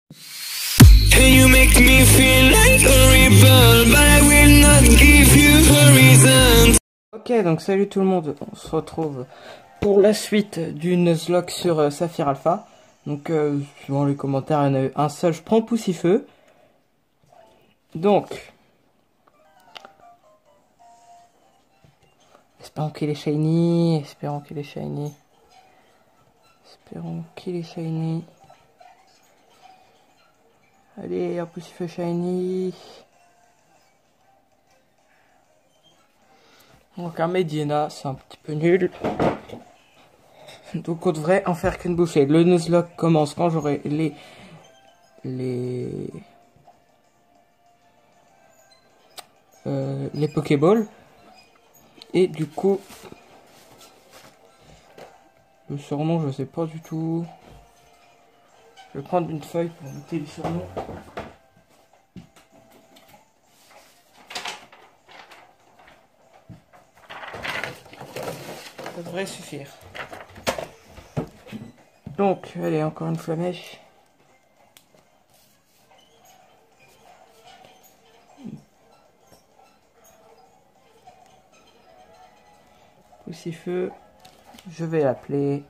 And you make me feel like a rebel, but I will not give you a reason. Ok, donc salut tout le monde, on se retrouve pour la suite du Nuzlocke sur Saphir Alpha. Donc, suivant les commentaires, il y en a eu un seul, je prends Poussifeu. Donc, espérons qu'il est shiny, espérons qu'il est shiny. Espérons qu'il est shiny. Allez, un Poussifeu shiny. Donc un Medina, c'est un petit peu nul. Donc on devrait en faire qu'une bouchée. Le Nuzlocke commence quand j'aurai les Pokéballs. Et du coup, le surnom, je sais pas du tout. Je vais prendre une feuille pour noter les surnoms. Ça devrait suffire. Donc, allez, encore une flamèche. Poussifeu, je vais l'appeler.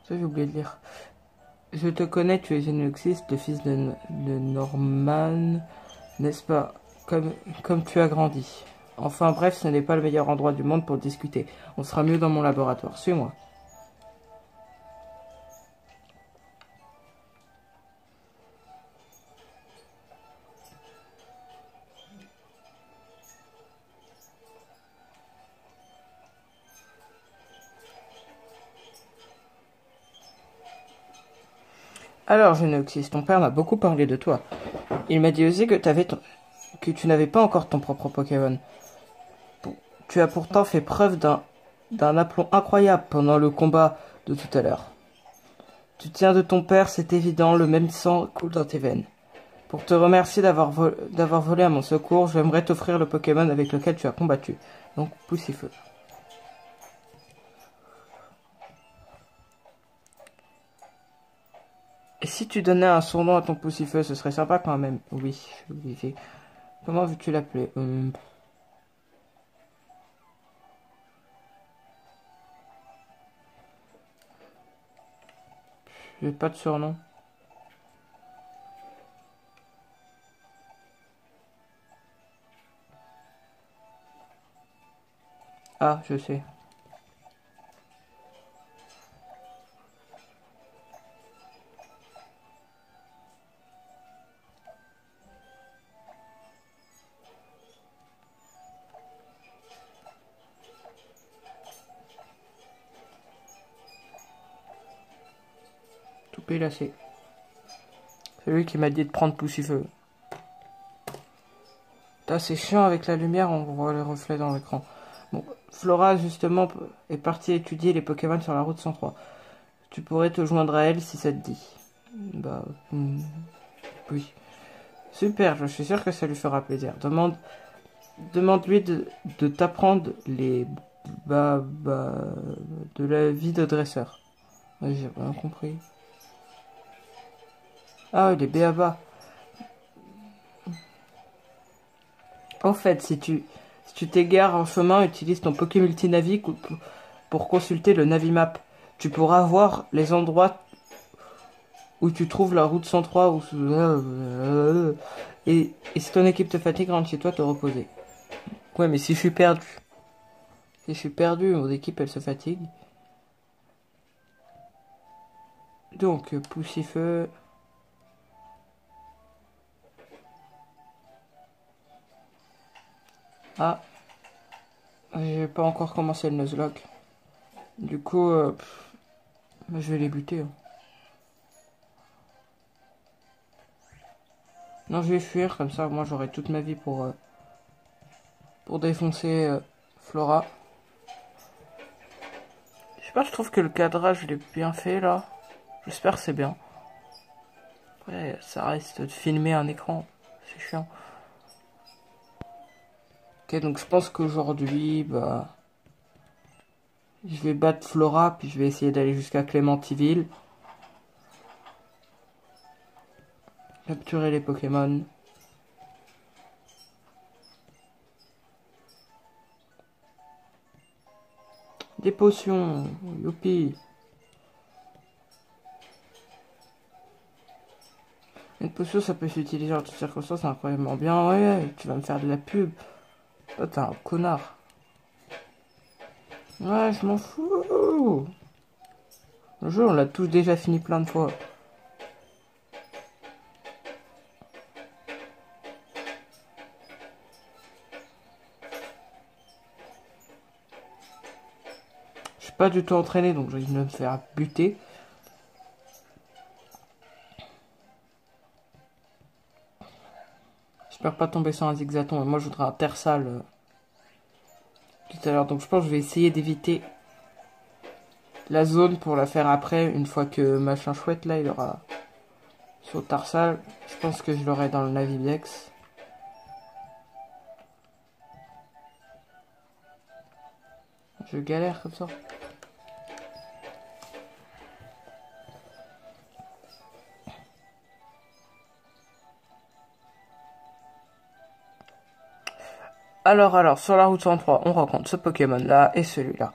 Ça, j'ai oublié de lire. Je te connais, tu es Genoxys, le fils de Norman, n'est-ce pas? Comme tu as grandi. Enfin bref, ce n'est pas le meilleur endroit du monde pour discuter. On sera mieux dans mon laboratoire. Suis-moi. Alors, Genoxys, ton père m'a beaucoup parlé de toi. Il m'a dit aussi que tu n'avais pas encore ton propre Pokémon. Tu as pourtant fait preuve d'un aplomb incroyable pendant le combat de tout à l'heure. Tu tiens de ton père, c'est évident, le même sang coule dans tes veines. Pour te remercier d'avoir volé à mon secours, j'aimerais t'offrir le Pokémon avec lequel tu as combattu. Donc, Poussifeu. Et si tu donnais un surnom à ton Poussifeu, ce serait sympa quand même. Oui, je suis obligé. Comment veux-tu l'appeler? J'ai pas de surnom. Ah, je sais. Tout pélacé. C'est lui qui m'a dit de prendre Poussifeu. C'est chiant avec la lumière, on voit les reflets dans l'écran. Bon, Flora, justement, est partie étudier les Pokémon sur la route 103. Tu pourrais te joindre à elle si ça te dit. Bah, oui. Super, je suis sûr que ça lui fera plaisir. Demande-lui de t'apprendre les de la vie de dresseur. Ouais, j'ai rien compris. Ah, les béabas. En fait, si tu t'égares en chemin, utilise ton Poké Multinavi pour consulter le Navimap. Tu pourras voir les endroits où tu trouves la route 103 et si ton équipe te fatigue, rentre chez toi te reposer. Ouais, mais si je suis perdu. Si je suis perdu, mon équipe elle se fatigue. Donc, Poussifeu. Ah, j'ai pas encore commencé le Nuzlocke. Du coup, je vais les buter. Hein. Non, je vais fuir, comme ça, moi j'aurai toute ma vie pour défoncer Flora. Je sais pas, je trouve que le cadrage il est bien fait là. J'espère que c'est bien. Après, ça reste de filmer un écran. C'est chiant. Ok, donc je pense qu'aujourd'hui, bah... je vais battre Flora, puis je vais essayer d'aller jusqu'à Clémentiville. Capturer les Pokémon. Des potions, youpi. Une potion, ça peut s'utiliser en toutes circonstances, c'est incroyablement bien. Ouais, tu vas me faire de la pub. Toi, t'es un connard. Ouais, je m'en fous. Le jeu, on l'a tous déjà fini plein de fois. Je suis pas du tout entraîné, donc je risque de me faire buter. J'espère pas tomber sur un zigzaton. Et moi, je voudrais un terre sale tout à l'heure. Donc, je pense que je vais essayer d'éviter la zone pour la faire après. Une fois que machin chouette, là, il aura sur Tarsal. Je pense que je l'aurai dans le Navibex. Je galère comme ça. Alors, sur la route 103, on rencontre ce Pokémon-là et celui-là.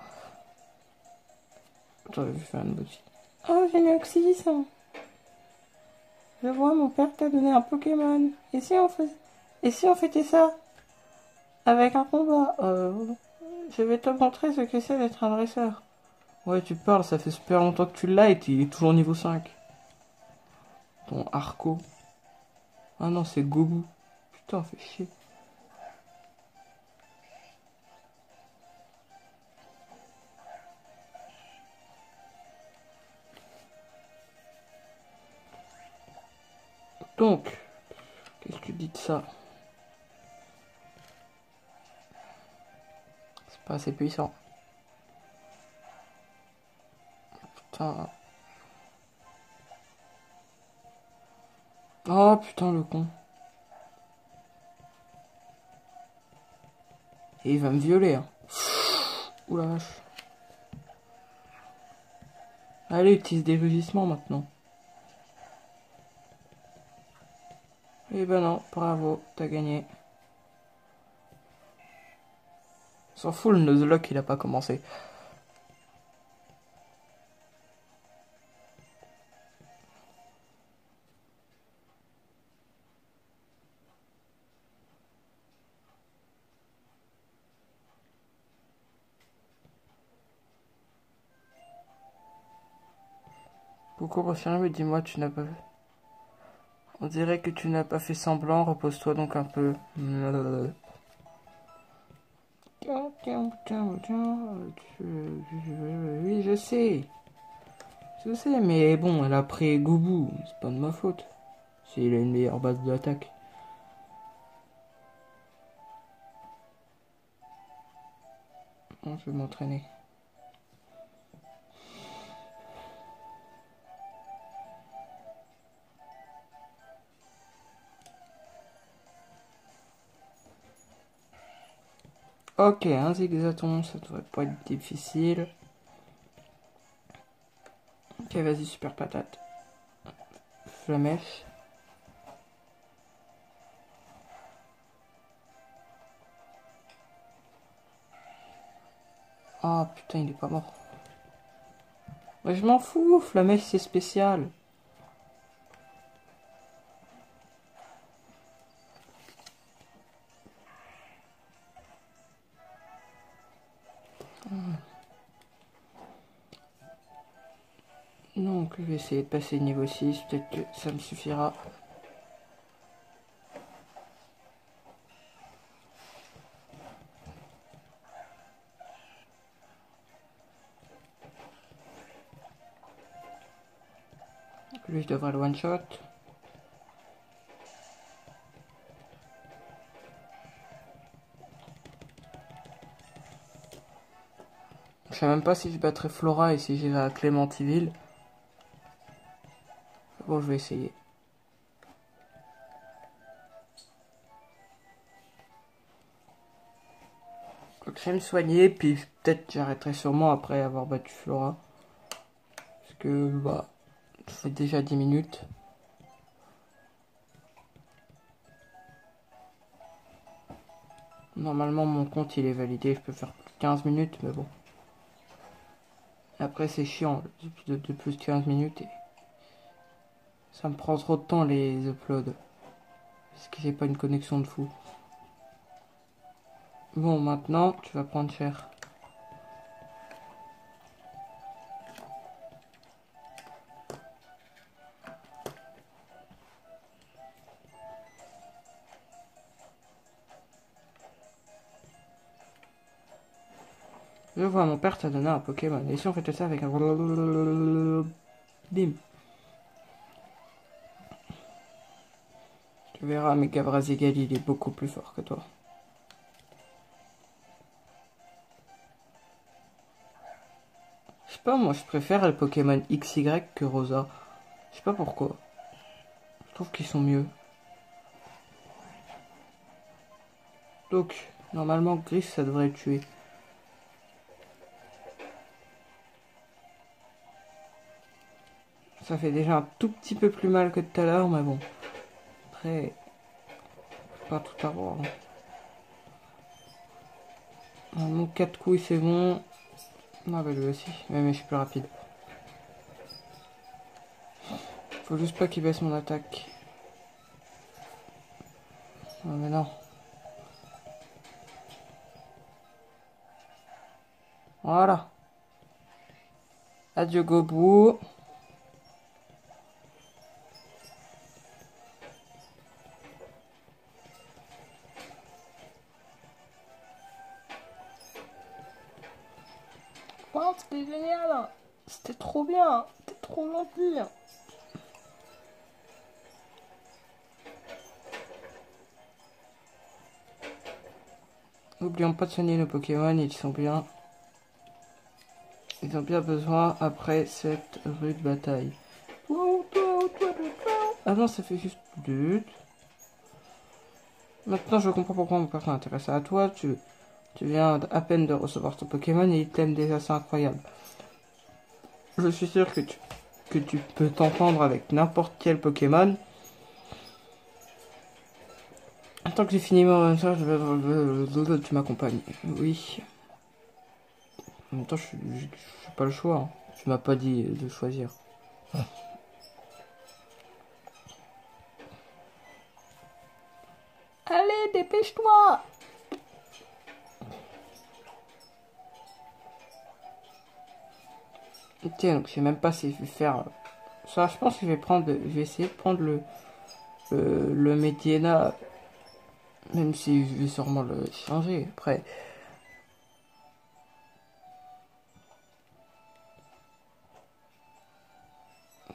Attends, je vais faire une boutique. Oh, Génoxys. Je vois, mon père t'a donné un Pokémon. Et si on fêtait ça avec un combat je vais te montrer ce que c'est d'être un dresseur. Ouais, tu parles, ça fait super longtemps que tu l'as et il est toujours niveau 5. Ton Arco. Ah non, c'est Gobu. Putain, fait chier. Donc, qu'est-ce que tu dis de ça? C'est pas assez puissant. Putain. Oh putain, le con. Et il va me violer, hein. Ouh la vache. Allez, utilise des rugissements maintenant. Eh ben non, bravo, t'as gagné. S'en fout, le Nuzlocke, il a pas commencé. Coucou, prochain, mais dis-moi, tu n'as pas... On dirait que tu n'as pas fait semblant, repose-toi donc un peu. Oui, je sais. Je sais, mais bon, elle a pris Goubou, c'est pas de ma faute. S'il a une meilleure base d'attaque. Bon, je vais m'entraîner. Ok, un zigzaton, ça devrait pas être difficile. Ok, vas-y, super patate. Flamèche. Ah putain, il est pas mort. Ouais, je m'en fous, Flamèche c'est spécial. Donc, je vais essayer de passer niveau 6, peut-être que ça me suffira. Lui, je devrais le one-shot. Je sais même pas si je battrai Flora et si j'irai à Clémentiville. Bon, je vais essayer. Donc, je vais me soigner, puis peut-être j'arrêterai sûrement après avoir battu Flora. Parce que, bah, ça fait déjà 10 minutes. Normalement, mon compte, il est validé. Je peux faire plus de 15 minutes, mais bon. Après, c'est chiant, de plus de 15 minutes. Et ça me prend trop de temps, les uploads. Parce que j'ai pas une connexion de fou. Bon, maintenant, tu vas prendre cher. Je vois, mon père t'a donné un Pokémon. Et si on fait ça avec un... Bim. Tu verras, Mega Brazigali, il est beaucoup plus fort que toi. Je sais pas, moi, je préfère les Pokémon XY que Rosa. Je sais pas pourquoi. Je trouve qu'ils sont mieux. Donc, normalement, Gris, ça devrait le tuer. Ça fait déjà un tout petit peu plus mal que tout à l'heure, mais bon. Après, pas tout avoir. Hein. Mon 4 coups, c'est bon. Non, bah lui aussi. Mais je suis plus rapide. Faut juste pas qu'il baisse mon attaque. Non, mais non. Voilà. Adieu, Gobu. Wow, c'était génial. C'était trop bien. C'était trop gentil. N'oublions pas de soigner nos Pokémon, ils sont bien. Ils ont bien besoin après cette rude bataille. Ah non, ça fait juste deux. Maintenant, je comprends pourquoi mon père s'intéresse à toi. Tu viens à peine de recevoir ton Pokémon et il t'aime déjà, c'est incroyable. Je suis sûr que tu peux t'entendre avec n'importe quel Pokémon. Tant que j'ai fini mon message, tu m'accompagnes. Oui. En même temps, je n'ai pas le choix. Hein. Tu m'as pas dit de choisir. Allez, dépêche-toi! Tiens, donc je sais même pas si je vais faire ça. Je pense que je vais essayer de prendre le Mediana, même si je vais sûrement le changer après.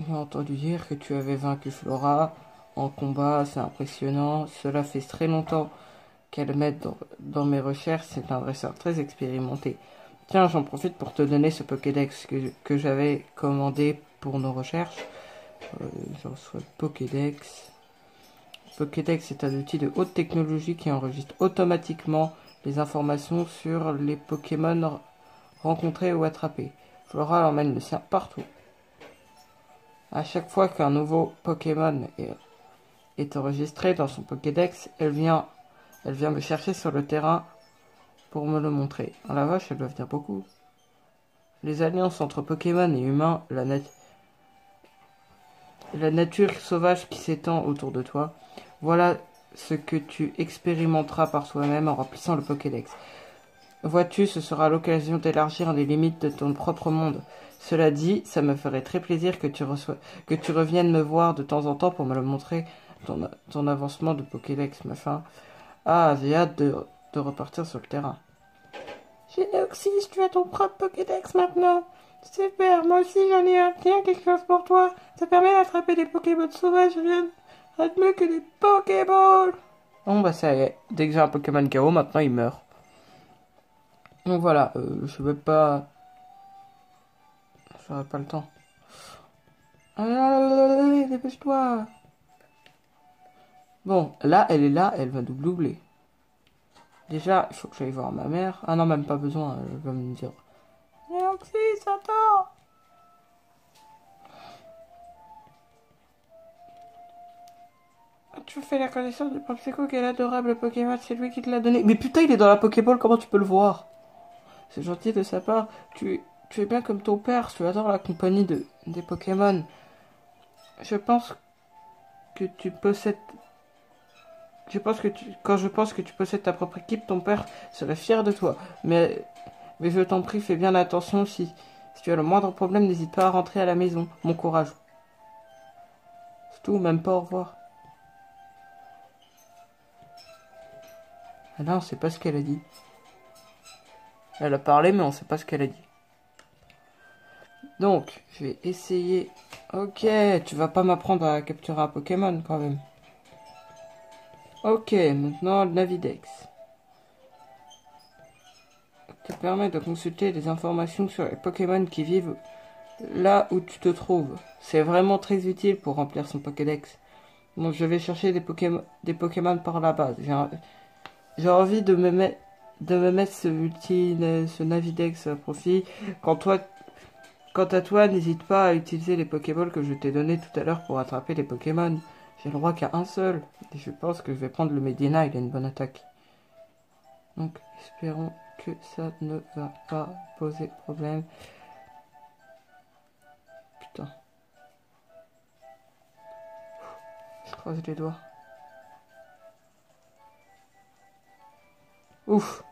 J'ai entendu dire que tu avais vaincu Flora en combat, c'est impressionnant. Cela fait très longtemps qu'elle m'aide dans mes recherches, c'est un dresseur très expérimenté. Tiens, j'en profite pour te donner ce Pokédex que j'avais commandé pour nos recherches. Je reçois le Pokédex. Le Pokédex est un outil de haute technologie qui enregistre automatiquement les informations sur les Pokémon rencontrés ou attrapés. Flora emmène le sien partout. À chaque fois qu'un nouveau Pokémon est enregistré dans son Pokédex, elle vient me chercher sur le terrain pour me le montrer. Oh la vache, elle doit venir beaucoup. Les alliances entre Pokémon et humains, la nature sauvage qui s'étend autour de toi, voilà ce que tu expérimenteras par toi-même en remplissant le Pokédex. Vois-tu, ce sera l'occasion d'élargir les limites de ton propre monde. Cela dit, ça me ferait très plaisir que tu reviennes me voir de temps en temps pour me le montrer, ton avancement de Pokédex, machin. Ah, j'ai hâte de repartir sur le terrain. Génoxys, tu as ton propre Pokédex maintenant. Super, moi aussi j'en ai un. Tiens, quelque chose pour toi. Ça permet d'attraper des Pokémon sauvages, rien de mieux que des Pokéballs. Bon bah ça y est, dès que j'ai un Pokémon KO, maintenant il meurt. Donc voilà, je sais même pas... J'aurais pas le temps. Allez, dépêche-toi. Bon, là, elle est là, elle va nous doubler. Déjà, il faut que j'aille voir ma mère. Ah non, même pas besoin, elle va me dire. Néoxys, attends! Tu fais la connaissance du Popsicle, quel adorable Pokémon, c'est lui qui te l'a donné. Mais putain, il est dans la Pokéball, comment tu peux le voir? C'est gentil de sa part. Tu es bien comme ton père, tu adores la compagnie des Pokémon. Je pense que tu possèdes... Quand je pense que tu possèdes ta propre équipe, ton père serait fier de toi. Mais je t'en prie, fais bien attention. Si tu as le moindre problème, n'hésite pas à rentrer à la maison. Mon courage. C'est tout, même pas au revoir. Ah là, on sait pas ce qu'elle a dit. Elle a parlé, mais on sait pas ce qu'elle a dit. Donc, je vais essayer... Ok, tu vas pas m'apprendre à capturer un Pokémon, quand même. Ok, maintenant le Navidex. Te permet de consulter des informations sur les Pokémon qui vivent là où tu te trouves. C'est vraiment très utile pour remplir son Pokédex. Donc je vais chercher des Pokémon par la base. J'ai envie de me mettre ce Navidex à profit. Quant à toi, n'hésite pas à utiliser les Pokéballs que je t'ai donnés tout à l'heure pour attraper les Pokémon. J'ai le droit qu'à un seul. Et je pense que je vais prendre le Medina, il a une bonne attaque. Donc, espérons que ça ne va pas poser problème. Putain. Je croise les doigts. Ouf.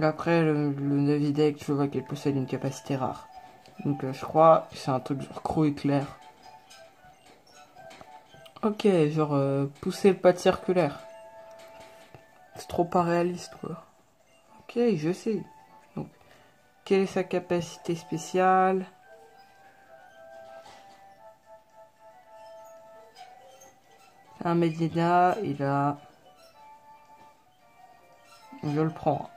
Après, le Navidex, je vois qu'il possède une capacité rare. Donc, je crois que c'est un truc genre Croc éclair. Ok, genre pousser le pas circulaire. C'est trop pas réaliste, quoi. Ok, je sais. Donc, quelle est sa capacité spéciale? Un Medina, il a... Je le prends.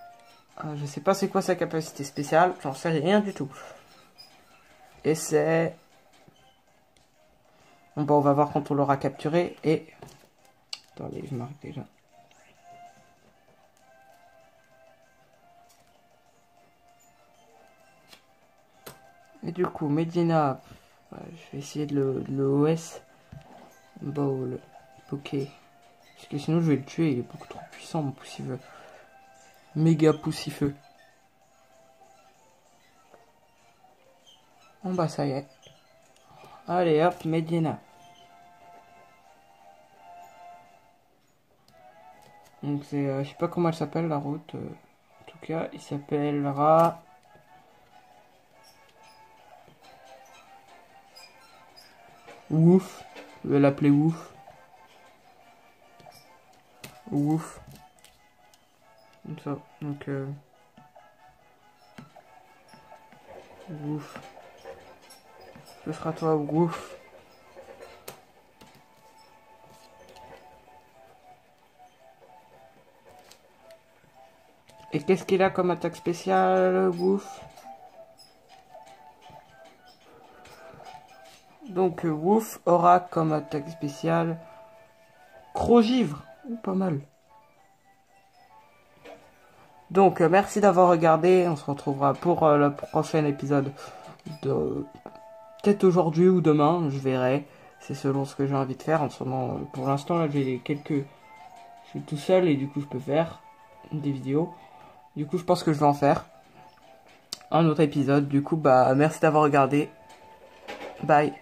Je sais pas c'est quoi sa capacité spéciale, j'en sais rien du tout. Et c'est... Bon, bah, on va voir quand on l'aura capturé et... Attendez, je marque déjà. Et du coup, Medina, je vais essayer de le OS. Bon, le Poké. Parce que sinon je vais le tuer, il est beaucoup trop puissant mon poussifeu. Méga poussifeu. Bon bah ça y est. Allez hop, Medina. Donc c'est, je sais pas comment elle s'appelle la route. En tout cas, il s'appellera... Wouf. Je vais l'appeler Wouf. Wouf. Comme ça. Donc Wouf. Ce sera toi, Wouf. Et qu'est-ce qu'il a comme attaque spéciale, Wouf? Donc Wouf aura comme attaque spéciale Crogivre. Pas mal. Donc merci d'avoir regardé. On se retrouvera pour le prochain épisode. Peut-être aujourd'hui ou demain, je verrai. C'est selon ce que j'ai envie de faire. En ce moment, pour l'instant, là, j'ai quelques... Je suis tout seul et du coup, je peux faire des vidéos. Du coup, je pense que je vais en faire un autre épisode. Du coup, bah, merci d'avoir regardé. Bye.